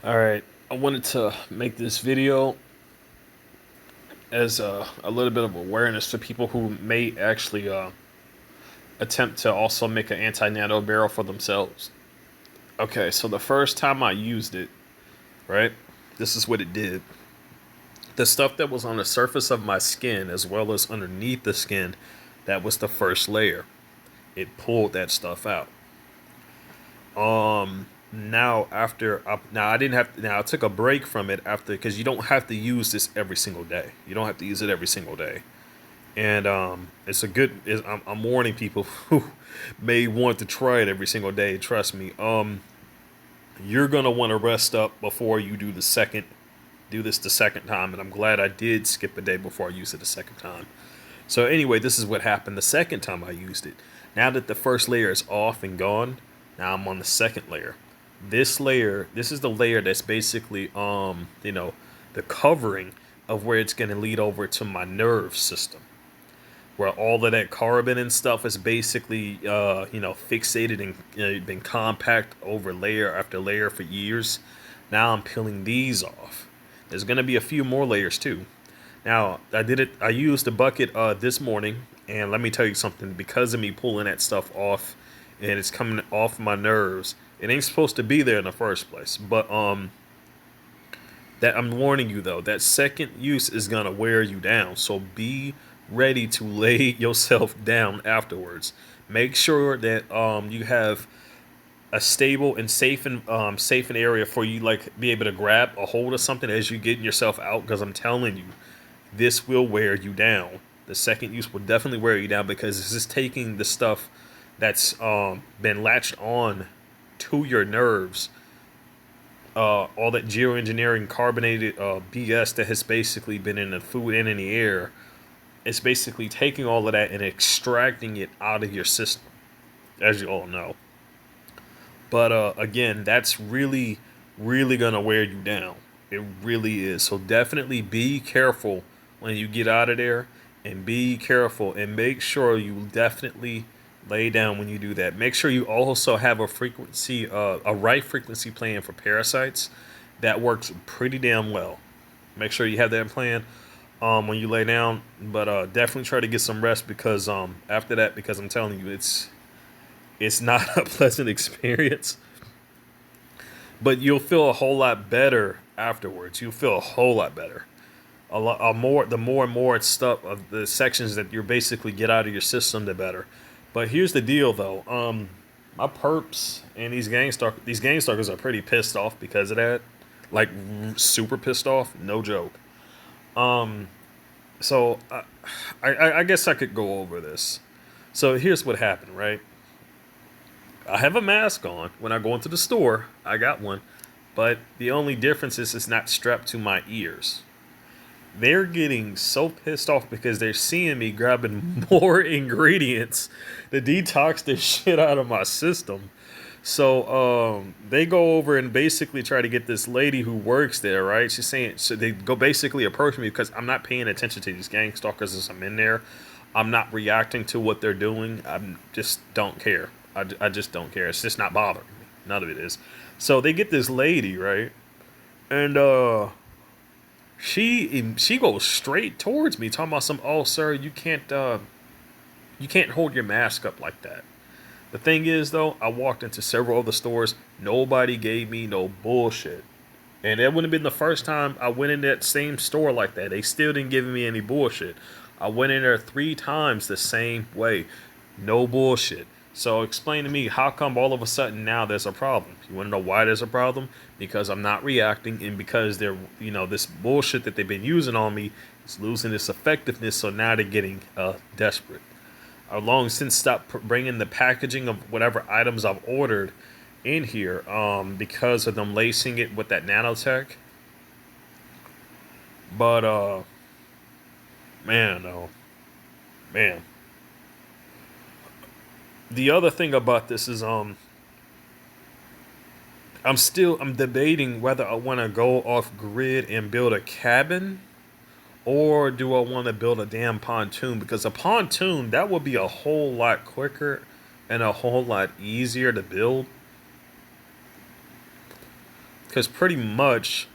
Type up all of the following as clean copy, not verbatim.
Alright, I wanted to make this video as a little bit of awareness for people who may actually attempt to also make an anti-nano barrel for themselves. Okay, so the first time I used it, right, this is what it did. The stuff that was on the surface of my skin as well as underneath the skin, that was the first layer. It pulled that stuff out. Now now I didn't have now I took a break from it after, because you don't have to use this every single day. You don't have to use it every single day. And it's a good I'm warning people who may want to try it every single day. Trust me. You're gonna want to rest up before you do this the second time, and I'm glad I did skip a day before I used it the second time. So anyway, this is what happened the second time I used it. Now that the first layer is off and gone, now I'm on the second layer. This is the layer that's basically the covering of where it's going to lead over to my nerve system, where all of that carbon and stuff is basically fixated and been compact over layer after layer for years. Now I'm peeling these off. There's going to be a few more layers too. Now I used a bucket this morning, and let me tell you something. Because of me pulling that stuff off, and it's coming off my nerves, it ain't supposed to be there in the first place. But that I'm warning you though, that second use is gonna wear you down. So be ready to lay yourself down afterwards. Make sure that you have a stable and safe and area for you, like be able to grab a hold of something as you getting yourself out. Because I'm telling you, this will wear you down. The second use will definitely wear you down, because this is taking the stuff that's been latched on to your nerves. All that geoengineering carbonated BS that has basically been in the food and in the air. It's basically taking all of that and extracting it out of your system, as you all know. But again, that's really, really going to wear you down. It really is. So definitely be careful when you get out of there, and be careful and make sure you definitely lay down when you do that. Make sure you also have a right frequency plan for parasites. That works pretty damn well. Make sure you have that plan when you lay down. But definitely try to get some rest, because after that, because I'm telling you, it's not a pleasant experience. But you'll feel a whole lot better afterwards. You'll feel a whole lot better. The more and more stuff of the sections that you basically get out of your system, the better. But here's the deal, though. My perps and these gang stalkers are pretty pissed off because of that. Like, super pissed off. No joke. So I guess I could go over this. So here's what happened, right? I have a mask on when I go into the store. I got one, but the only difference is it's not strapped to my ears. They're getting so pissed off because they're seeing me grabbing more ingredients to detox the shit out of my system. So they go over and basically try to get this lady who works there, right? She's saying, so they go basically approach me because I'm not paying attention to these gang stalkers as I'm in there. I'm not reacting to what they're doing. I just don't care. I just don't care. It's just not bothering me. None of it is. So they get this lady, right? And she goes straight towards me, talking about some, oh sir, you can't hold your mask up like that. The thing is though, I walked into several other stores. Nobody gave me no bullshit. And that wouldn't have been the first time I went in that same store like that. They still didn't give me any bullshit. I went in there 3 times the same way. No bullshit. So explain to me, how come all of a sudden now there's a problem? You want to know why there's a problem? Because I'm not reacting, and because they're, this bullshit that they've been using on me is losing its effectiveness. So now they're getting desperate. I've long since stopped bringing the packaging of whatever items I've ordered in here because of them lacing it with that nanotech. But man, oh man. The other thing about this is I'm debating whether I want to go off grid and build a cabin, or do I want to build a damn pontoon? Because a pontoon, that would be a whole lot quicker and a whole lot easier to build. Because pretty much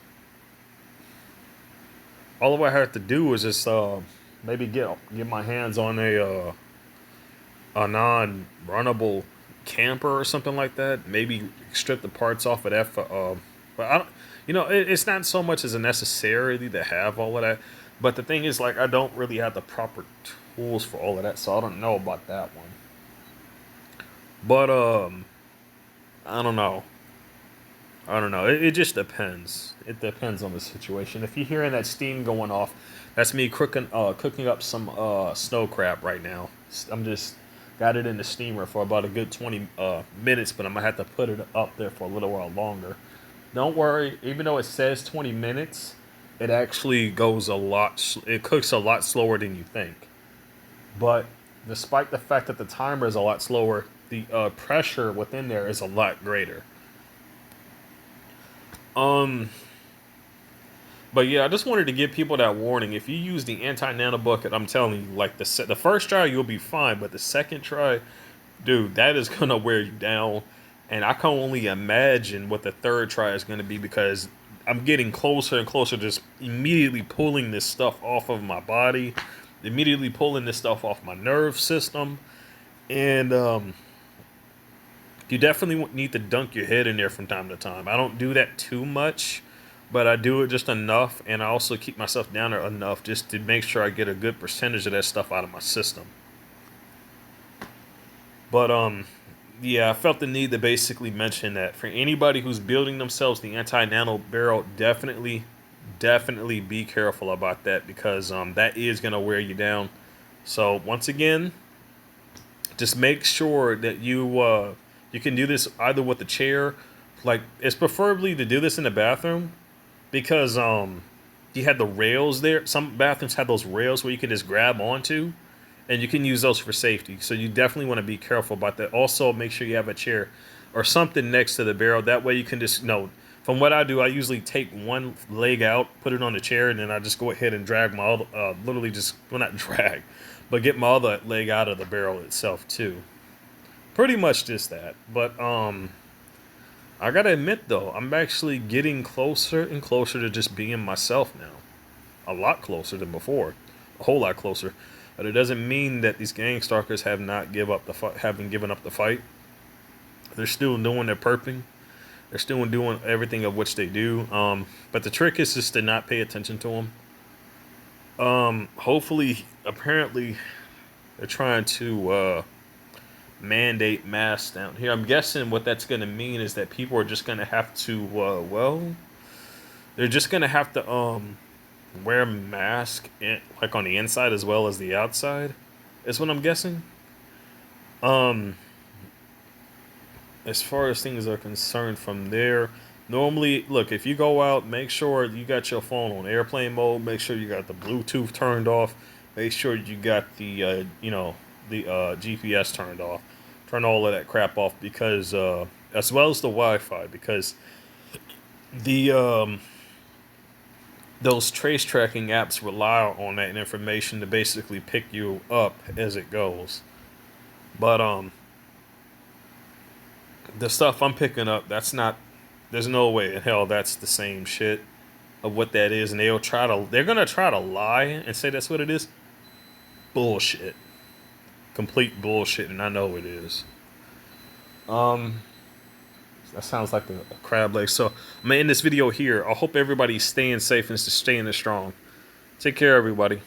all I have to do is just maybe get my hands on a non-runnable camper or something like that. Maybe strip the parts off of that for. But I don't. It's not so much as a necessity to have all of that. But the thing is, like, I don't really have the proper tools for all of that, so I don't know about that one. But I don't know. I don't know. It just depends. It depends on the situation. If you're hearing that steam going off, that's me cooking up some snow crab right now. I'm just got it in the steamer for about a good 20 minutes, but I'm gonna have to put it up there for a little while longer. Don't worry. Even though it says 20 minutes, it actually goes a lot. It cooks a lot slower than you think. But despite the fact that the timer is a lot slower, the pressure within there is a lot greater. Um, but yeah, I just wanted to give people that warning. If you use the anti-nano bucket, I'm telling you, like the first try you'll be fine, but the second try, dude, that is gonna wear you down. And I can only imagine what the third try is gonna be because I'm getting closer and closer, just immediately pulling this stuff off of my body, immediately pulling this stuff off my nerve system, and you definitely need to dunk your head in there from time to time. I don't do that too much, but I do it just enough, and I also keep myself down there enough just to make sure I get a good percentage of that stuff out of my system. But yeah, I felt the need to basically mention that for anybody who's building themselves the anti-nano barrel, definitely be careful about that because that is gonna wear you down. So once again, just make sure that you can do this either with a chair, like it's preferably to do this in the bathroom because you had the rails there. Some bathrooms have those rails where you can just grab onto, and you can use those for safety. So you definitely want to be careful about that. Also, make sure you have a chair or something next to the barrel. That way you can just From what I do, I usually take one leg out, put it on the chair, and then I just go ahead and drag my other, literally just well not drag, but get my other leg out of the barrel itself too. Pretty much just that. But I gotta admit though, I'm actually getting closer and closer to just being myself now. A lot closer than before, a whole lot closer. But it doesn't mean that these gang stalkers have not haven't given up the fight. They're still doing their perping. They're still doing everything of which they do. But the trick is just to not pay attention to them. Hopefully, apparently, they're trying to mandate masks down here. I'm guessing what that's going to mean is that people are just going to have to, they're just going to have to wear a mask like on the inside as well as the outside. Is what I'm guessing. Um, as far as things are concerned from there, normally, look, if you go out, make sure you got your phone on airplane mode. Make sure you got the Bluetooth turned off. Make sure you got the GPS turned off. Turn all of that crap off because, as well as the Wi-Fi, because the those trace tracking apps rely on that information to basically pick you up as it goes. But the stuff I'm picking up, that's not. There's no way in hell that's the same shit of what that is, and they're gonna try to lie and say that's what it is. Bullshit, complete bullshit, and I know it is. Um, that sounds like a crab leg. So I'm gonna end this video here. I hope everybody's staying safe and staying strong. Take care, everybody.